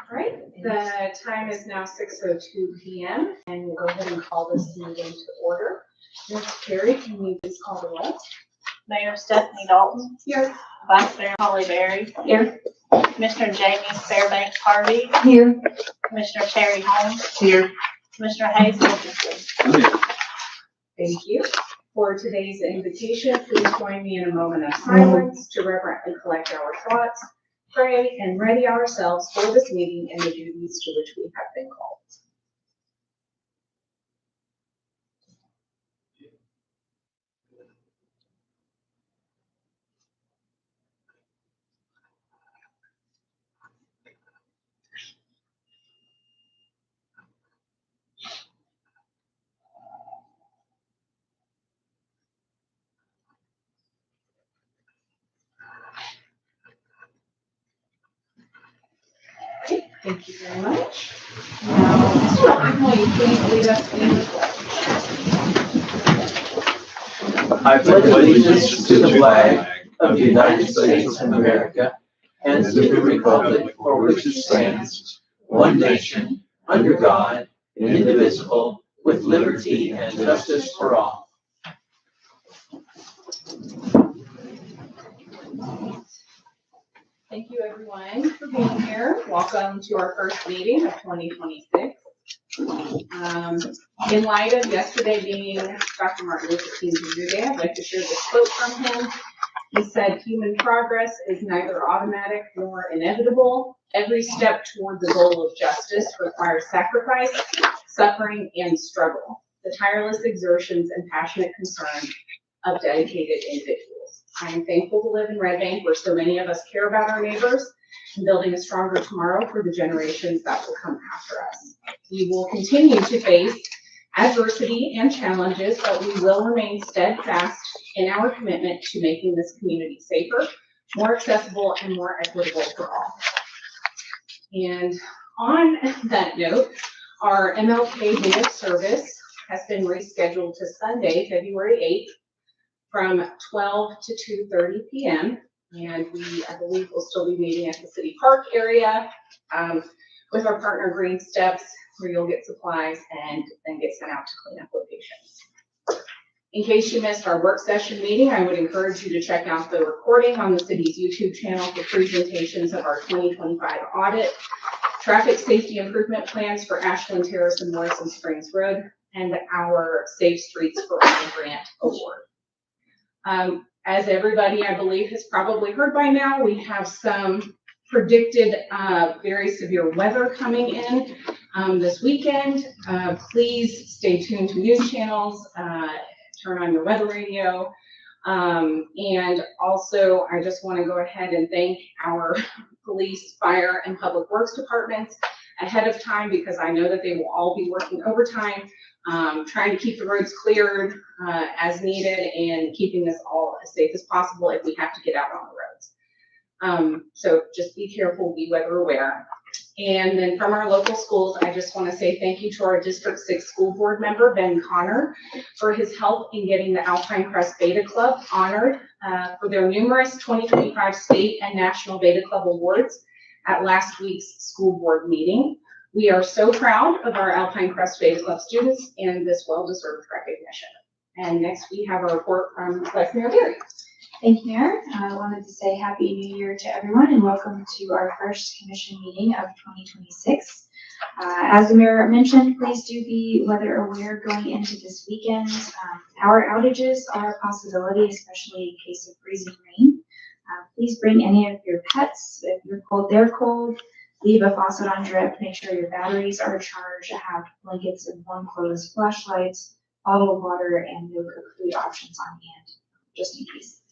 All right, the time is now 6:02 p.m. and we'll go ahead and call this meeting to order. Ms. Carey, can you please call the roll? Mayor Stephanie Dalton. Here. Vice Mayor Holly Berry. Here. Commissioner Jamie Fairbanks Harvey. Here. Commissioner Terry Holmes. Here. Commissioner Hayes Wilkinson. Thank you. For today's invitation, please join me in a moment of silence to reverently collect our thoughts, pray, and ready ourselves for this meeting and the duties to which we have been called. Thank you very much. Now, Mr. Martin, will you please lead us in the pledge? I pledge allegiance to the flag of the United States of America and to the republic for which it stands, one nation, under God, indivisible, with liberty and justice for all. Thank you, everyone, for being here. Welcome to our first meeting of 2026. In light of yesterday being Dr. Martin Luther King Jr. Day, I'd like to share this quote from him. He said, "Human progress is neither automatic nor inevitable. Every step toward the goal of justice requires sacrifice, suffering, and struggle. The tireless exertions and passionate concern of dedicated individuals." I am thankful to live in Red Bank, where so many of us care about our neighbors and building a stronger tomorrow for the generations that will come after us. We will continue to face adversity and challenges, but we will remain steadfast in our commitment to making this community safer, more accessible, and more equitable for all. And on that note, our MLK Day of Service has been rescheduled to Sunday, February 8th, from 12 to 2:30 p.m. And I believe, will still be meeting at the City Park area with our partner Green Steps, where you'll get supplies and then get sent out to clean up locations. In case you missed our work session meeting, I would encourage you to check out the recording on the city's YouTube channel for presentations of our 2025 audit, traffic safety improvement plans for Ashland Terrace and Morrison Springs Road, and our Safe Streets for All Grant Award. As everybody, I believe, has probably heard by now, we have some predicted very severe weather coming in this weekend. Please stay tuned to news channels, turn on your weather radio. And also, I just want to go ahead and thank our police, fire, and public works departments ahead of time, because I know that they will all be working overtime, trying to keep the roads cleared as needed and keeping this all as safe as possible if we have to get out on the roads. So just be careful, be weather aware. And then from our local schools, I just want to say thank you to our District 6 school board member, Ben Connor, for his help in getting the Alpine Crest Beta Club honored for their numerous 2025 state and national Beta Club awards at last week's school board meeting. We are so proud of our Alpine Crest Beta Club students and this well-deserved recognition. And next we have a report from Vice Mayor Berry. Thank you, Mayor. I wanted to say Happy New Year to everyone and welcome to our first commission meeting of 2026. As the Mayor mentioned, please do be weather aware going into this weekend. Power outages are a possibility, especially in case of freezing rain. Please bring any of your pets. If you're cold, they're cold. Leave a faucet on drip. Make sure your batteries are charged. Have blankets and warm clothes, flashlights, bottled water, and no cooked food options on hand, just in case.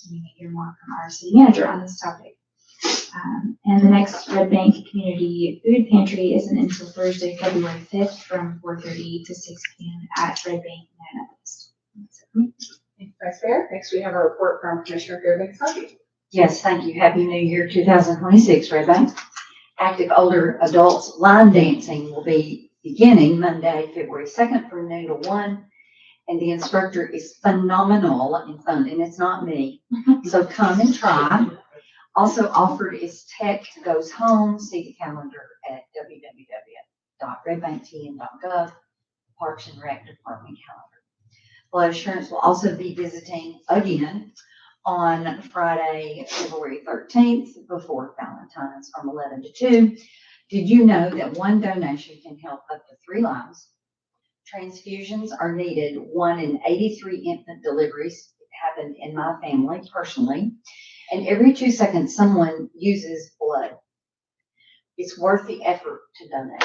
You may hear more from our city manager on this topic. And the next Red Bank Community Food Pantry isn't until Thursday, February 5th from 4:30 to 6 p.m. at Red Bank Manifest. Thank you, Vice Mayor. Next we have a report from Commissioner Fairbanks Harvey. Yes, thank you. Happy New Year 2026, Red Bank. Active older adults line dancing will be beginning Monday, February 2nd from noon to 1. And the instructor is phenomenal and fun, and it's not me. So come and try. Also offered is Tech Goes Home. See the calendar at www.redbanktn.gov, Parks and Rec Department calendar. Blood Assurance will also be visiting again on Friday, February 13th, before Valentine's from 11 to 2. Did you know that one donation can help up to 3 lives? Transfusions are needed. 1 in 83 infant deliveries happened in my family personally. And every 2 seconds, someone uses blood. It's worth the effort to donate.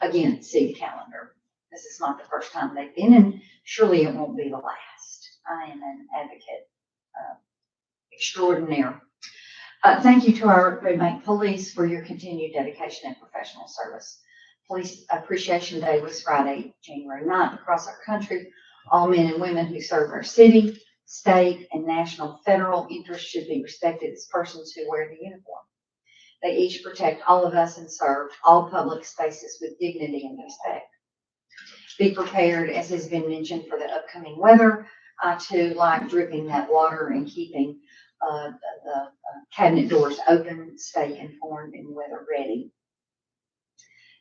Again, see the calendar. This is not the first time they've been, and surely it won't be the last. I am an advocate extraordinaire. Thank you to our Red Bank Police for your continued dedication and professional service. Police Appreciation Day was Friday, January 9th across our country. All men and women who serve our city, state, and national federal interests should be respected as persons who wear the uniform. They each protect all of us and serve all public spaces with dignity and respect. Be prepared, as has been mentioned, for the upcoming weather. I too like dripping that water and keeping the cabinet doors open. Stay informed and weather ready.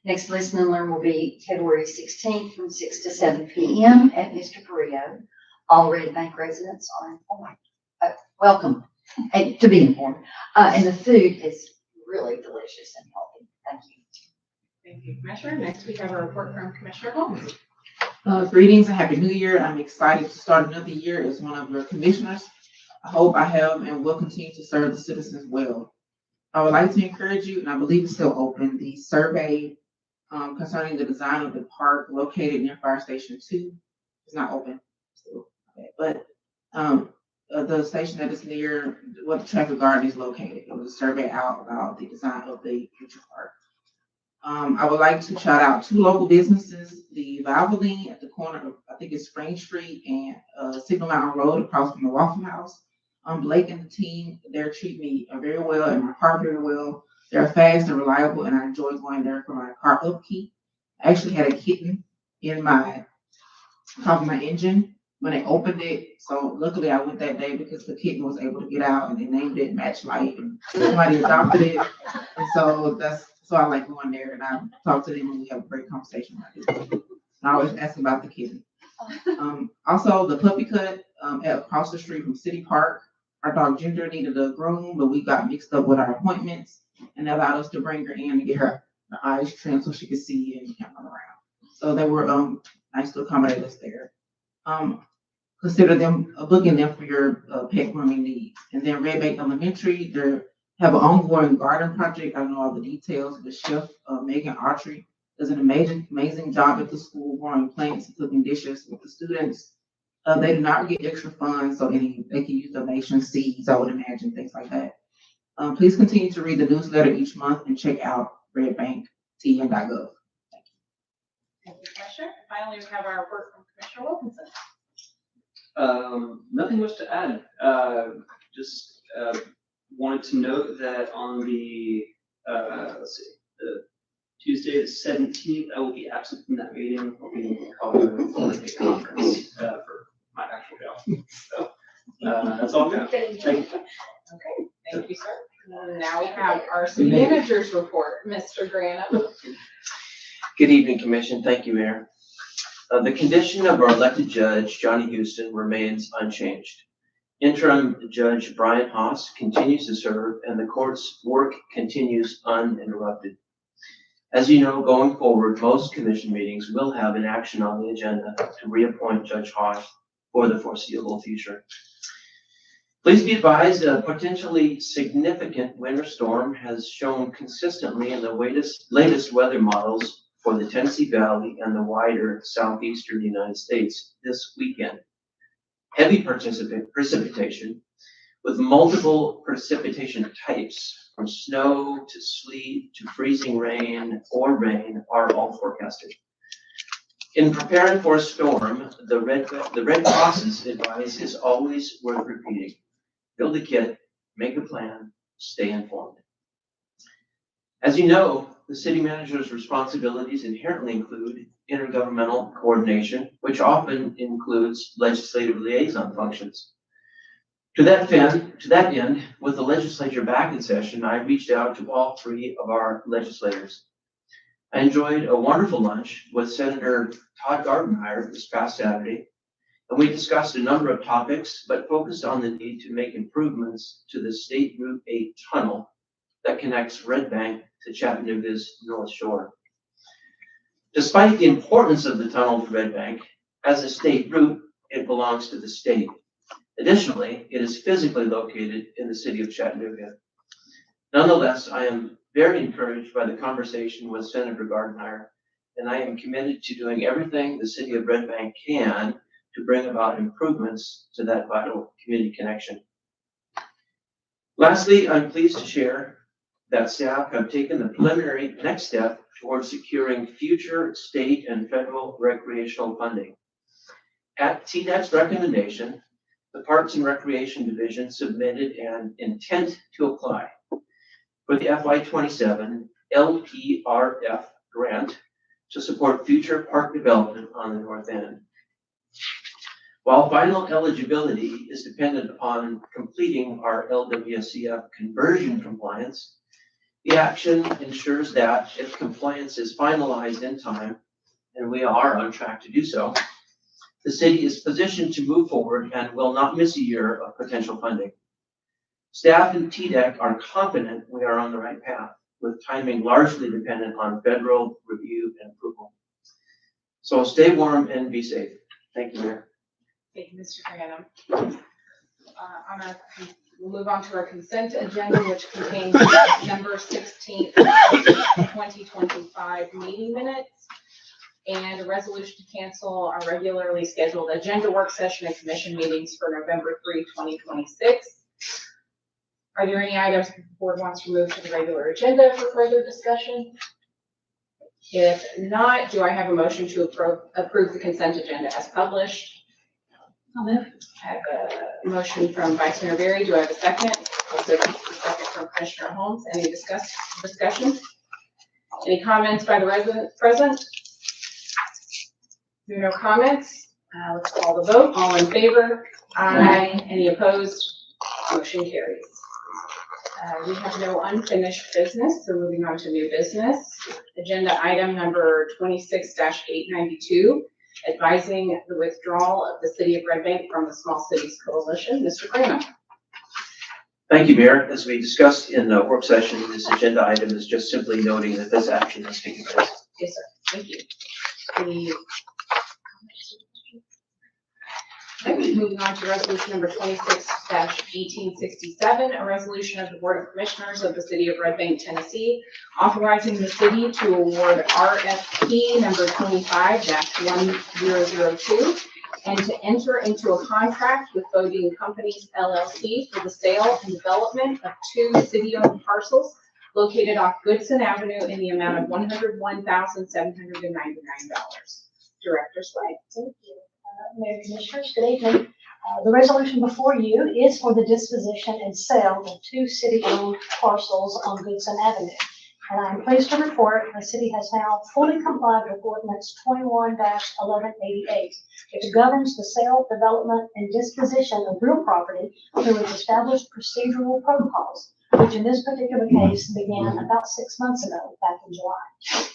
Next Listen and Learn will be February 16th from 6 to 7 p.m. at Mr. Perillo. All Red Bank residents are informed. Welcome and to be informed. And the food is really delicious and healthy. Thank you. Thank you, Commissioner. Next, we have a report from Commissioner Holmes. Greetings and Happy New Year. I'm excited to start another year as one of your commissioners. I hope I have and will continue to serve the citizens well. I would like to encourage you, and I believe it's still open, the survey concerning the design of the park located near Fire Station 2 is not open still. Okay. But the station that is near what the traffic garden is located. It was a survey out about the design of the future park. I would like to shout out 2 local businesses, the Valvoline at the corner of, I think it's Spring Street and Signal Mountain Road across from the Waffle House. Blake and the team, they're treating me very well and my car very well. They're fast and reliable, and I enjoy going there for my car upkeep. I actually had a kitten in my top of my engine when they opened it. So luckily I went that day because the kitten was able to get out, and they named it Matchlight, and somebody adopted it. And so I like going there, and I talk to them and we have a great conversation about it. I always ask about the kitten. Also the puppy cut across the street from City Park. Our dog Ginger needed a groom, but we got mixed up with our appointments, and that allowed us to bring her in and get her eyes trimmed so she could see and run around. So they were nice to accommodate us there. Consider them booking them for your pet grooming needs. And then Red Bank Elementary, they have an ongoing garden project. I don't know all the details. The chef, Megan Autry, does an amazing job at the school growing plants and cooking dishes with the students. They do not get extra funds, so they can use donation seeds, I would imagine, things like that. Please continue to read the newsletter each month and check out redbanktn.gov. Thank you, Commissioner. Finally, we have our report from Commissioner Wilkinson. Nothing much to add. Just wanted to note that on the the Tuesday the 17th, I will be absent from that meeting. I'll be in Colorado for a conference for my actual job. So that's all good. Thank you. Okay, thank you, sir. Now we have our city manager's report, Mr. Granum. Good evening, Commission. Thank you, Mayor. The condition of our elected judge, Johnny Houston, remains unchanged. Interim Judge Brian Haas continues to serve, and the court's work continues uninterrupted. As you know, going forward, most commission meetings will have an action on the agenda to reappoint Judge Haas for the foreseeable future. Please be advised a potentially significant winter storm has shown consistently in the latest weather models for the Tennessee Valley and the wider southeastern United States this weekend. Heavy precipitation with multiple precipitation types from snow to sleet to freezing rain or rain are all forecasted. In preparing for a storm, the Red Cross's advice is always worth repeating. Build a kit, make a plan, stay informed. As you know, the city manager's responsibilities inherently include intergovernmental coordination, which often includes legislative liaison functions. To that end, with the legislature back in session, I reached out to all three of our legislators. I enjoyed a wonderful lunch with Senator Todd Gardenhire this past Saturday, and we discussed a number of topics, but focused on the need to make improvements to the State Route 8 tunnel that connects Red Bank to Chattanooga's North Shore. Despite the importance of the tunnel to Red Bank, as a state route, it belongs to the state. Additionally, it is physically located in the city of Chattanooga. Nonetheless, I am very encouraged by the conversation with Senator Gardenhire, and I am committed to doing everything the city of Red Bank can to bring about improvements to that vital community connection. Lastly, I'm pleased to share that staff have taken the preliminary next step towards securing future state and federal recreational funding. At TDEC's recommendation, the Parks and Recreation Division submitted an intent to apply for the FY27 LPRF grant to support future park development on the north end. While final eligibility is dependent upon completing our LWSCF conversion compliance, the action ensures that if compliance is finalized in time, and we are on track to do so, the city is positioned to move forward and will not miss a year of potential funding. Staff and TDEC are confident we are on the right path, with timing largely dependent on federal review and approval. So stay warm and be safe. Thank you, Mayor. Thank you, Mr. Granum. We'll move on to our consent agenda, which contains December 16th, 2025 meeting minutes and a resolution to cancel our regularly scheduled agenda work session and commission meetings for November 3, 2026. Are there any items the board wants to move to the regular agenda for further discussion? If not, do I have a motion to approve the consent agenda as published? I'll move. I have a motion from Vice Mayor Berry. Do I have a second? Also, a second from Commissioner Holmes. Any discussion? Any comments by the residents present? There are no comments. Let's call the vote. All in favor? Aye. Any opposed? Motion carries. We have no unfinished business, so moving on to new business. Agenda item number 26-892. Advising the withdrawal of the City of Red Bank from the Small Cities Coalition. Mr. Graham. Thank you, Mayor. As we discussed in the work session, this agenda item is just simply noting that this action has taken place. Yes, sir. Thank you. Any moving on to resolution number 26-1867, a resolution of the Board of Commissioners of the City of Red Bank, Tennessee, authorizing the city to award RFP number 25-1002 and to enter into a contract with Bodine Companies LLC for the sale and development of 2 city-owned parcels located off Goodson Avenue in the amount of $101,799. Director Slade. Thank you. Mayor Commissioners, good evening. The resolution before you is for the disposition and sale of 2 city-owned parcels on Goodson Avenue. And I'm pleased to report the city has now fully complied with ordinance 21-1188, which governs the sale, development, and disposition of real property through its established procedural protocols, which in this particular case began about 6 months ago, back in July.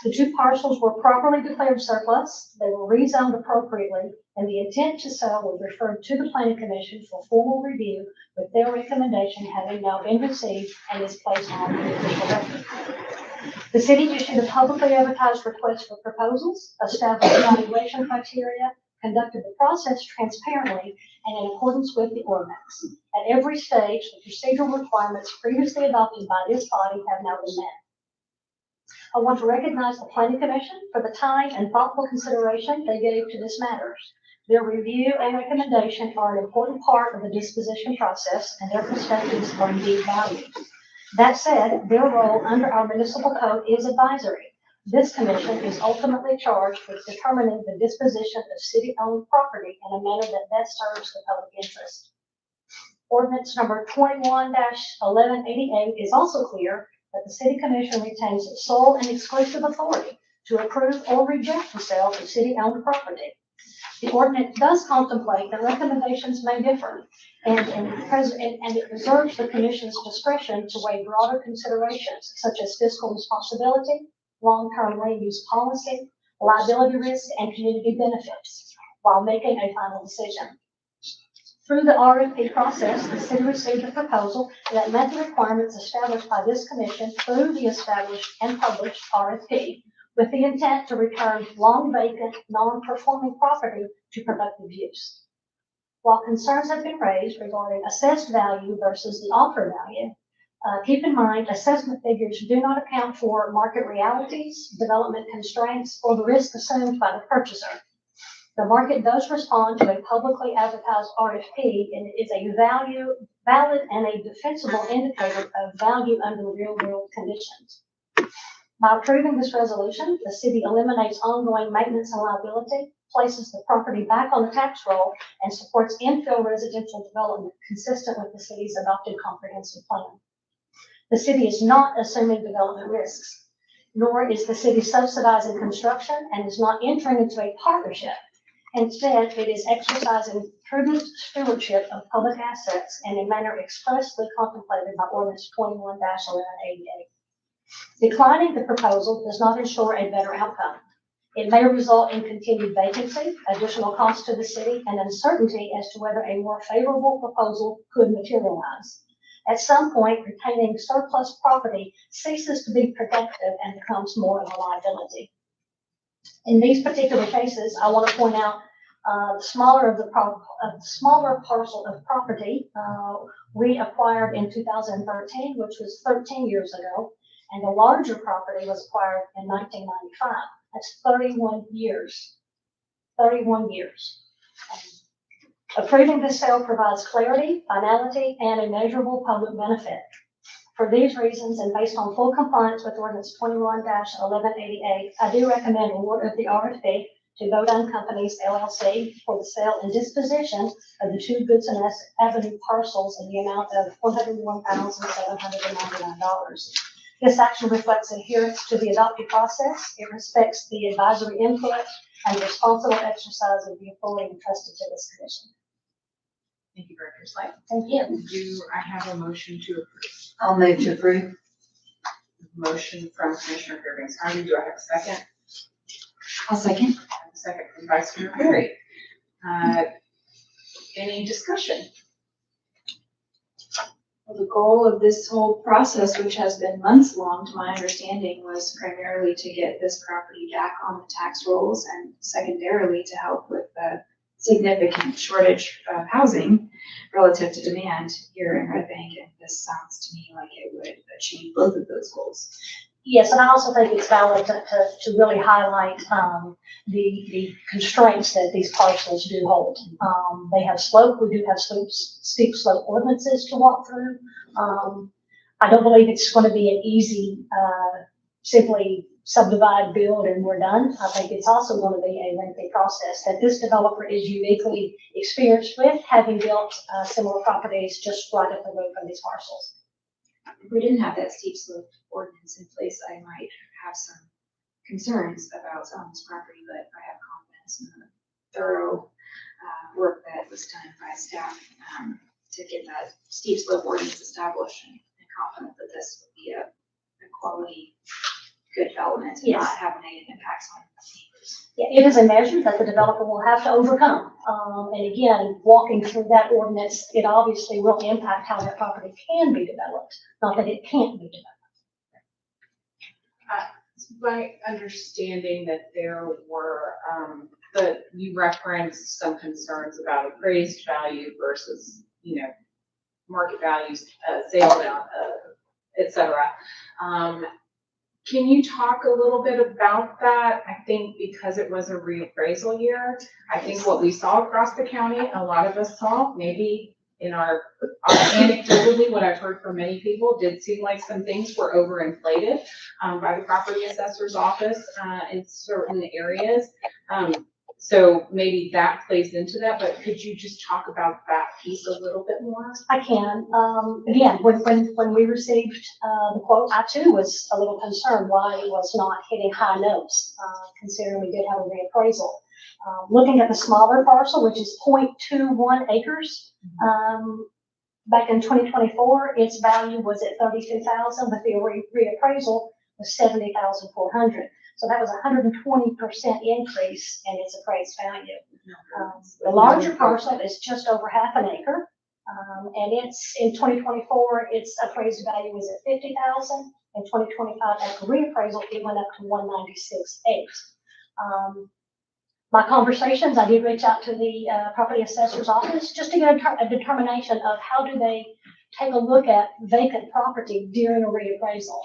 The 2 parcels were properly declared surplus, they were rezoned appropriately, and the intent to sell was referred to the Planning Commission for formal review, with their recommendation having now been received and is placed on the official record. The city issued a publicly advertised request for proposals, established evaluation criteria, conducted the process transparently and in accordance with the ordinance. At every stage, the procedural requirements previously adopted by this body have now been met. I want to recognize the Planning Commission for the time and thoughtful consideration they gave to this matter. Their review and recommendation are an important part of the disposition process, and their perspectives are indeed valued. That said, their role under our municipal code is advisory. This commission is ultimately charged with determining the disposition of city-owned property in a manner that best serves the public interest. Ordinance number 21-1188 is also clear that the City Commission retains sole and exclusive authority to approve or reject the sale of city-owned property. The ordinance does contemplate that recommendations may differ, and it reserves the commission's discretion to weigh broader considerations such as fiscal responsibility, long-term land use policy, liability risk, and community benefits while making a final decision. Through the RFP process, the city received a proposal that met the requirements established by this commission through the established and published RFP, with the intent to return long vacant, non-performing property to productive use. While concerns have been raised regarding assessed value versus the offer value, keep in mind assessment figures do not account for market realities, development constraints, or the risk assumed by the purchaser. The market does respond to a publicly advertised RFP, and it is a valid and a defensible indicator of value under real-world conditions. By approving this resolution, the city eliminates ongoing maintenance and liability, places the property back on the tax roll, and supports infill residential development consistent with the city's adopted comprehensive plan. The city is not assuming development risks, nor is the city subsidizing construction and is not entering into a partnership. Instead, it is exercising prudent stewardship of public assets in a manner expressly contemplated by Ordinance 21-1188. Declining the proposal does not ensure a better outcome. It may result in continued vacancy, additional costs to the city, and uncertainty as to whether a more favorable proposal could materialize. At some point, retaining surplus property ceases to be productive and becomes more of a liability. In these particular cases, I want to point out the smaller parcel of property we acquired in 2013, which was 13 years ago, and the larger property was acquired in 1995. That's 31 years. 31 years. Approving this sale provides clarity, finality, and a measurable public benefit. For these reasons, and based on full compliance with Ordinance 21-1188, I do recommend award of the RFP to Bodine Companies LLC for the sale and disposition of the 2 Goodson Avenue parcels in the amount of $101,799. This action reflects adherence to the adopted process. It respects the advisory input and the responsible exercise of the authority entrusted to this commission. Thank you, Director Slate. Thank you. Do I have a motion to approve? I'll move to approve. Motion from Commissioner Fairbanks Harvey. Do I have a second? I'll second. I have a second from Vice Mayor Perry. Any discussion? Well, the goal of this whole process, which has been months long, to my understanding, was primarily to get this property back on the tax rolls and secondarily to help with the significant shortage of housing relative to demand here in Red Bank. And this sounds to me like it would achieve both of those goals. Yes, and I also think it's valid to really highlight the constraints that these parcels do hold. They have slope. We do have steep slope ordinances to walk through. I don't believe it's going to be an easy, simply subdivide, build, and we're done. I think it's also going to be a lengthy process that this developer is uniquely experienced with, having built similar properties just right up the road from these parcels. If we didn't have that steep slope ordinance in place, I might have some concerns about selling this property, but I have confidence in the thorough work that was done by staff to get that steep slope ordinance established, and confident that this would be a quality, good development and Yes. not have negative impacts on neighbors. Yeah, it is a measure that the developer will have to overcome. And again, walking through that ordinance, it obviously will impact how that property can be developed, not that it can't be developed. It's my understanding that there were, that you referenced some concerns about appraised value versus, market values, sale value, et cetera. Can you talk a little bit about that? I think because it was a reappraisal year, I think what we saw across the county, a lot of us saw, maybe in our anecdotally, what I've heard from many people, did seem like some things were overinflated by the property assessor's office in certain areas. So maybe that plays into that, but could you just talk about that piece a little bit more? I can. Again, when we received the quote, I too was a little concerned why it was not hitting high notes, considering we did have a reappraisal. Looking at the smaller parcel, which is 0.21 acres, back in 2024, its value was at 32,000, but the reappraisal was 70,400. So that was a 120% increase in its appraised value. The larger parcel is just over half an acre, and it's in 2024, its appraised value was at 50,000. In 2025, after reappraisal, it went up to 196.8. My conversations, I did reach out to the property assessor's office just to get a determination of how do they take a look at vacant property during a reappraisal.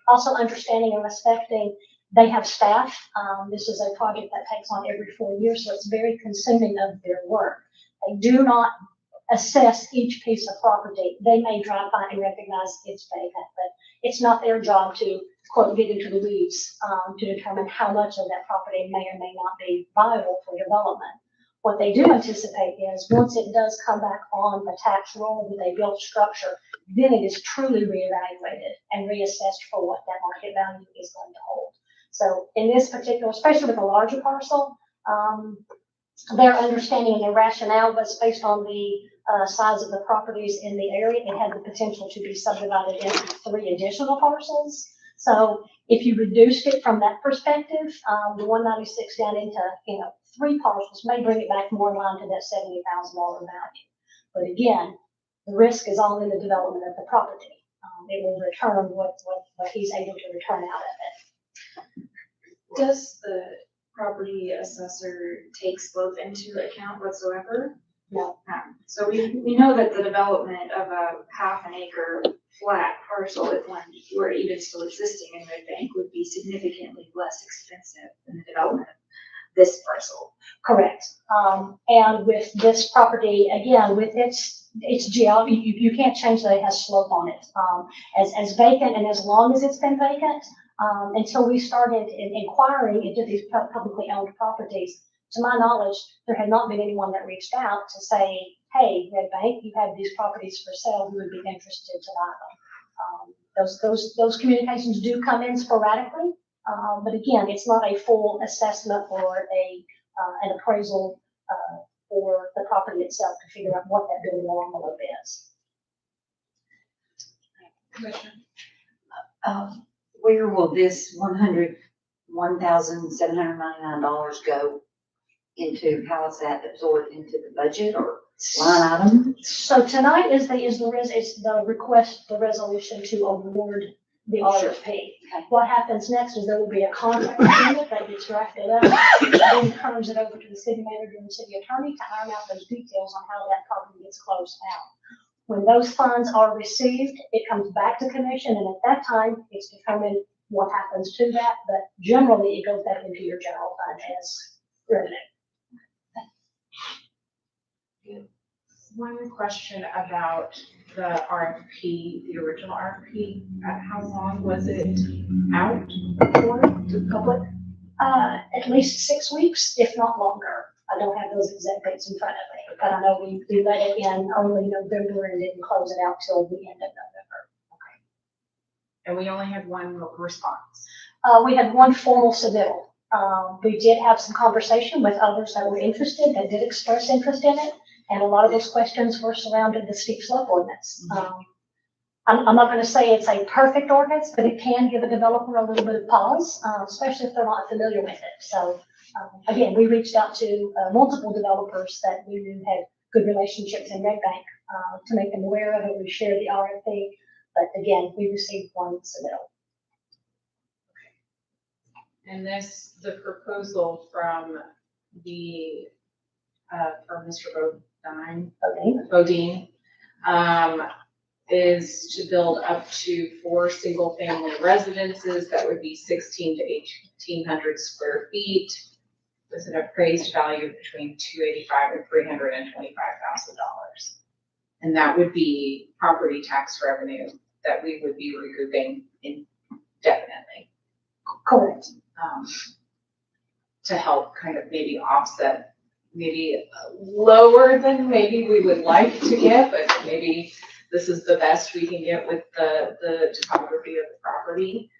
Also understanding and respecting, they have staff. This is a project that takes on every 4 years, so it's very consuming of their work. They do not assess each piece of property. They may drive by and recognize it's vacant, but it's not their job to, quote, get into the weeds to determine how much of that property may or may not be viable for development. What they do anticipate is once it does come back on the tax roll with a built structure, then it is truly reevaluated and reassessed for what that market value is going to hold. So in this particular, especially with a larger parcel, their understanding and their rationale was based on the size of the properties in the area. It had the potential to be subdivided into 3 additional parcels. So if you reduced it from that perspective, the 196 down into 3 parcels may bring it back more in line to that $70,000 value. But again, the risk is all in the development of the property. It will return what he's able to return out of it. Does the property assessor take slope into account whatsoever? No. So we know that the development of a half an acre flat parcel, if one were even still existing in Red Bank, would be significantly less expensive than the development of this parcel. Correct. And with this property, again, with its geology, you can't change that it has slope on it. As vacant and as long as it's been vacant, until we started inquiring into these publicly owned properties, to my knowledge, there had not been anyone that reached out to say, hey, Red Bank, you have these properties for sale, who would be interested to buy them. Those communications do come in sporadically, but again, it's not a full assessment or an appraisal for the property itself to figure out what that building envelope is. Where will this $101,799 go into? How is that absorbed into the budget or line item? So tonight is the request, the resolution to award the RFP. Okay. What happens next is there will be a contract agreement that gets drafted up, then turns it over to the city manager and the city attorney to iron out those details on how that property gets closed out. When those funds are received, it comes back to commission, and at that time, it's determined what happens to that, but generally it goes back into your general fund as revenue. One question about the RFP, the original RFP. How long was it out for to the public? At least 6 weeks, if not longer. I don't have those exact dates in front of me, but I know we let it in early November and didn't close it out till the end of November. And we only had one response. We had one formal submittal. We did have some conversation with others that were interested, that did express interest in it. And a lot of those questions were surrounded the steep slope ordinance. I'm not going to say it's a perfect ordinance, but it can give a developer a little bit of pause, especially if they're not familiar with it. So again, we reached out to multiple developers that we knew had good relationships in Red Bank to make them aware of it. We shared the RFP, but again, we received one submittal. And the proposal from Mr. Bodine, is to build up to 4 single-family residences that would be 16 to 1,800 square feet with an appraised value between $285,000 and $325,000. And that would be property tax revenue that we would be recouping indefinitely. Correct. To help kind of maybe offset maybe lower than maybe we would like to get, but maybe this is the best we can get with the topography of the property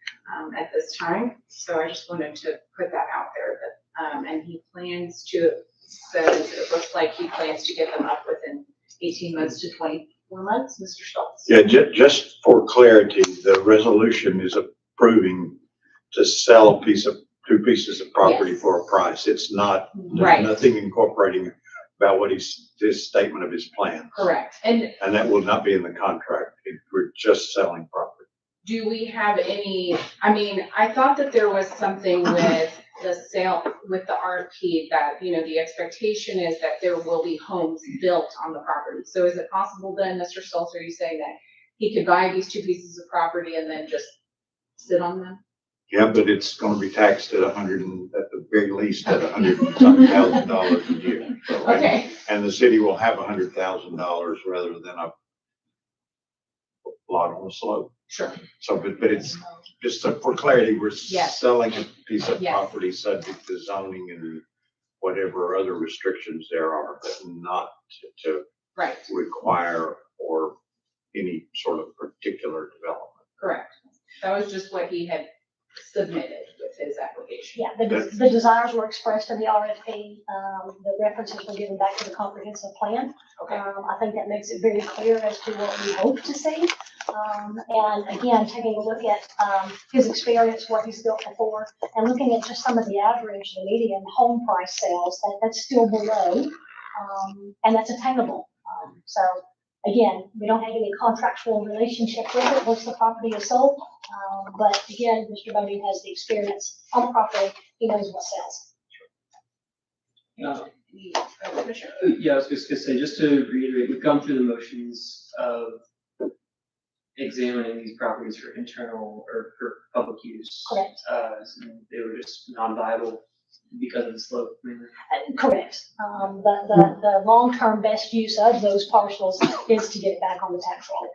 at this time. So I just wanted to put that out there that and he plans to, says it looks like he plans to get them up within 18 months to 24 months. Mr. Schultz? Yeah, just for clarity, the resolution is approving to sell two pieces of property Yes. for a price. It's not, Right. there's nothing incorporating about what his statement of his plan. Correct. And And that will not be in the contract. We're just selling property. do we have any, I mean, I thought that there was something with the sale, with the RFP that, the expectation is that there will be homes built on the property. So is it possible then, Mr. Stoltz, are you saying that he could buy these two pieces of property and then just sit on them? Yeah, but it's gonna be taxed at at the very least at $100,000 a year. Okay, And the city will have $100,000 rather than a lot on the slope. sure. So, but it's just for clarity, we're Yes. selling a piece of Yes. property subject to zoning and whatever other restrictions there are, but not to Right, require or any sort of particular development. correct. That was just what he had submitted with his application. Yeah, the desires were expressed in the RFP. The references were given back to the comprehensive plan. Okay, I think that makes it very clear as to what we hope to see. And again, taking a look at his experience, what he's built before, and looking at just some of the average, the median home price sales, that's still below, and that's attainable. So again, we don't have any contractual relationship with it once the property is sold. But again, Mr. Bodie has the experience on the property. He knows what sells. Commissioner? Yeah, I was just gonna say, just to reiterate, we've gone through the motions of examining these properties for internal or for public use. Correct. They were just non-viable because of the slope. mainly. Correct. The long-term best use of those parcels is to get it back on the tax roll.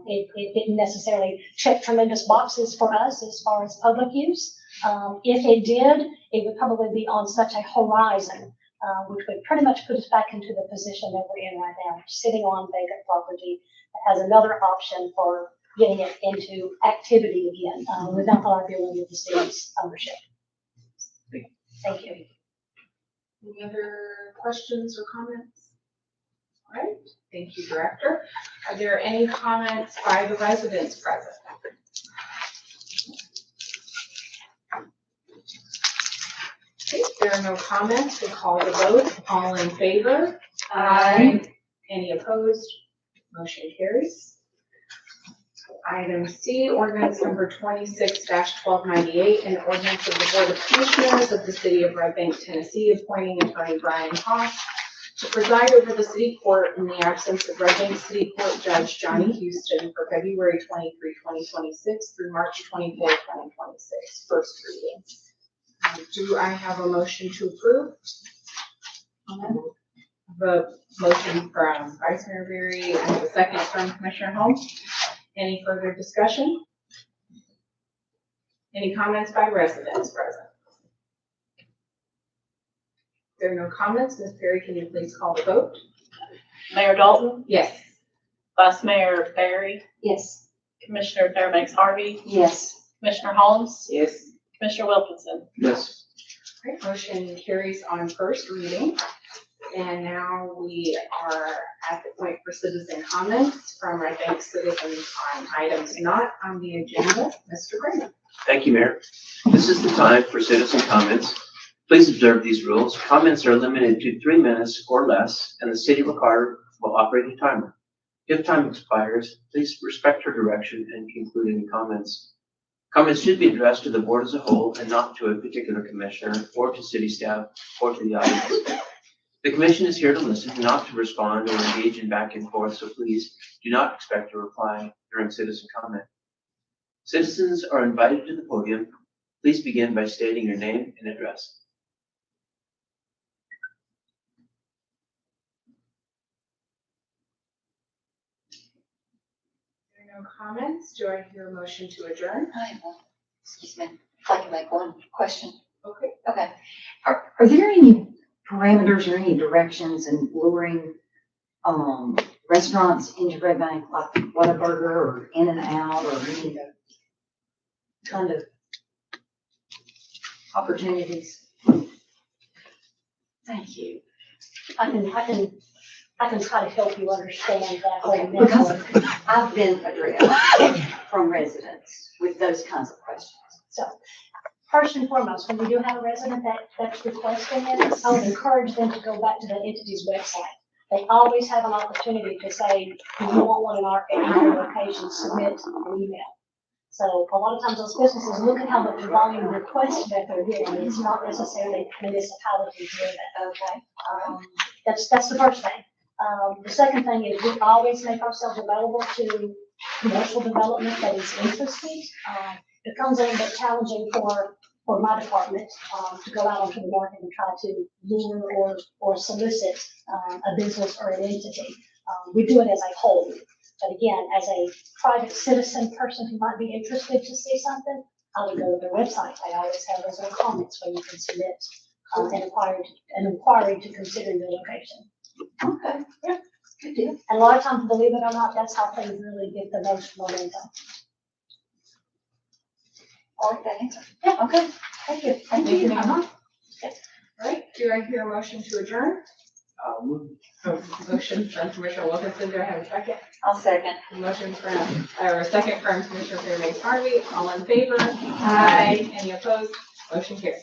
It didn't necessarily check tremendous boxes for us as far as public use. If it did, it would probably be on such a horizon, which would pretty much put us back into the position that we're in right now, sitting on vacant property that has another option for getting it into activity again, without the liability of the city's ownership. Thank you. Any other questions or comments? All right, thank you, Director. Are there any comments by the residents present? Okay, if there are no comments, we'll call the vote. All in favor? Aye. Any opposed? Motion carries. Item C, ordinance number 26-1298, an ordinance of the Board of Commissioners of the City of Red Bank, Tennessee, appointing Attorney Brian Haas to preside over the city court in the absence of Red Bank City Court Judge Johnny Houston for February 23, 2026 through March 24, 2026. First reading. Do I have a motion to approve? The motion from Vice Mayor Berry and the second from Commissioner Holmes. Any further discussion? Any comments by residents present? If there are no comments, Ms. Perry, can you please call the vote? Mayor Dalton, Yes. Vice Mayor Barry, Yes. Commissioner Fairbanks Harvey, Yes. Commissioner Holmes, Yes. Commissioner Wilkinson. Yes. All right, motion carries on first reading. And now we are at the point for citizen comments from Red Bank citizens on items not on the agenda. Mr. Graham. Thank you, Mayor. This is the time for citizen comments. Please observe these rules. Comments are limited to 3 minutes or less, and the city recorder will operate a timer. If time expires, please respect her direction and conclude any comments. Comments should be addressed to the board as a whole and not to a particular commissioner or to city staff or to the audience. The commission is here to listen, not to respond or engage in back and forth, so please do not expect a reply during citizen comment. Citizens are invited to the podium. Please begin by stating your name and address. There are no comments. Do I hear a motion to adjourn? Excuse me, if I can make one question. Okay. Okay. Are there any parameters or any directions in luring restaurants into Red Bank, like Whataburger or In-N-Out or any kind of opportunities? Thank you. I can try to help you understand that whole Because method. I've been addressed from residents with those kinds of questions. So, first and foremost, when we do have a resident that's requesting it, I would encourage them to go back to the entity's website. They always have an opportunity to say, do you want one in our location, submit an email. So a lot of times those businesses look at how much volume request that they're getting. It's not necessarily municipalities doing that. Okay. That's the first thing. The second thing is we always make ourselves available to commercial development that is interested. It becomes a little bit challenging for my department, to go out onto the market and try to lure or solicit, a business or an entity. We do it as a whole. But again, as a private citizen person who might be interested to see something, I would go to their website. They always have those little comments where you can submit an inquiry to consider your location. Okay, yeah, good deal. And a lot of times, believe it or not, that's how things really get the most momentum. I like that answer. Yeah, okay, thank you. Thank you. All right, do I hear a motion to adjourn? Motion from Commissioner Wilkinson, do I have a second? I'll second. Motion from, or a second from Commissioner Fairbanks Harvey, all in favor? Aye. Any opposed? Motion carries.